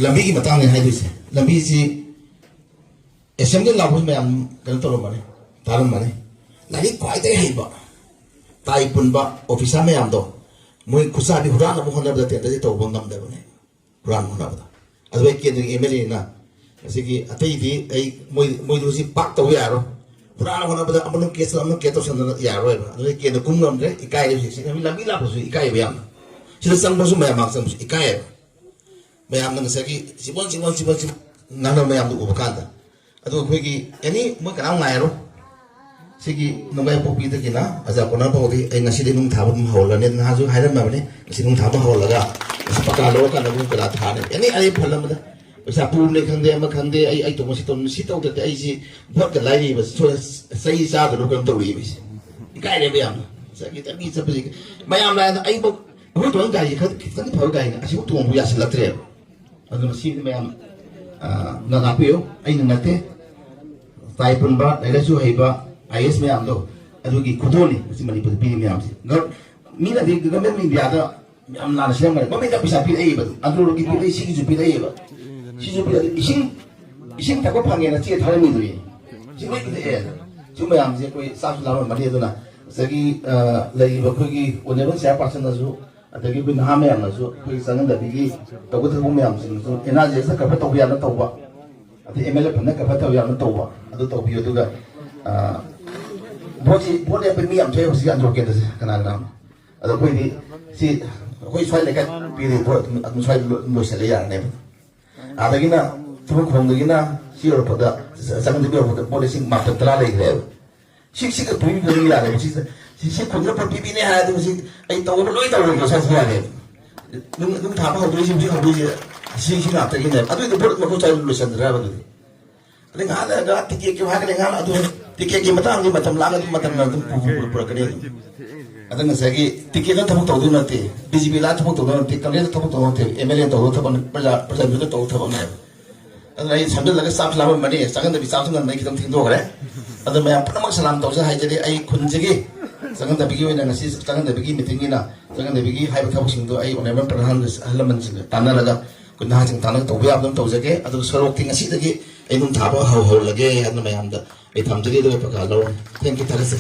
lambi ki matang ni hai dise lambi si assembly labu mayam kan toro mane tarum mane lagi kwai dai hai ba tai pun ba officer mayam do moi kusa bi huran abu khona da te da to bongam da bane huran hona ba adu ke ni MLA na asigi atai di ai moi du si pak to ya ro huran hona ba amanu case amanu ke to san ya ro ba adu ke no kum ngam re ikai ni si lambi la ba su ikai ba yam sila sang ba su mayam sang su ikai mayam nang sagi sibon nana mayam du ubakanda adu khoi any mo kana ngai ro sigi nungai popi de kina aja kona podi ai ngasi de nung thabum hola ne na ju hairam ma ne ngasi nung thaba hola ga paka lo ka nagu kala tha ne any ai phalam da pesa pum ne khande ma khande ai to si to de ai si bot ka lai ni ba so sai sa da kan to ri bi kai ne mayam sagi ta bi sa bi mayam la ai bo ho to ga yi khan phau ga ni asi to bu ya sa latre adu si mayam na na pio ai na te tai pun ba ai la su hai ba IS में आम दो अदुगी खुदोनी उसी Manipur P में आम से गर मीना दे government में बियादा आम नाना से मरे मम्मी का पैसा पी रही है बस अंदर की पी रही सी की जो पी रही है बस सी जो पी रही इसिंग तक को भांगे ना ची थारे में दुई ची कोई पी रही है जो मैं आम से कोई साफ सुथरा मरे तो ना सगी लगी बखोगी उन्हें से पासन ना जो अदगी कोई नहा में आम ना जो कोई संग दबीगी तो को थको में आम से जो एना जैसा कपड़ा तो बिया ना तो बा अति MLA फन्ना कपड़ा तो बिया ना तो बा अदो तो बियो तो का बोले पे मियाम चे उसी अंदर के दस कनाल अदो कोई भी सी कोई स्वाइल लेकर पीरे बोल तुम स्वाइल लो से ले यार ने आधा की ना तुम खोंगे की ना सी और पता संग दिव्य पता बोले सिंह मात्र तला ले गए सिंह का पूरी बोली यार है सिंह खोंगे पर बीबी ने आया तो सिंह ऐ तो वो लोई तो वो कैसा हुआ है तुम थापा हो तो सिंह हो तो सिंह ना तक ही नहीं अदो तो बोल मको चाहिए लो से अंदर है अरे गाना गा टिके के भाग ले गाना अदो टिके की मतंग की मतम लाग मतम ना तुम पूरा करे अदन सगी टिके का थबक तो नते बीजेपी ला थबक तो नते कांग्रेस थबक तो नते MLA तो थबक प्रजा विरोध तो थबक ने अदन आई संदल लगे साफ लाम मने संगन बि साफ संगन नै खितम थिंदो करे अदन मैं अपना मक सलाम तो से हाय जदे आई खुनजगे संगन दबिगी वेना नसी संगन दबिगी मीटिंग ना संगन दबिगी हाय थबक सिंग तो आई ओनेमन प्रधान हलमन सिंग ताना लगा कुना सिंग ताना तो बया दम तो जगे अदु सरोक थिंग असि दगे ai nung thaba hau hau lage an mayam da ai tham jari do pa ka lo thank you tharase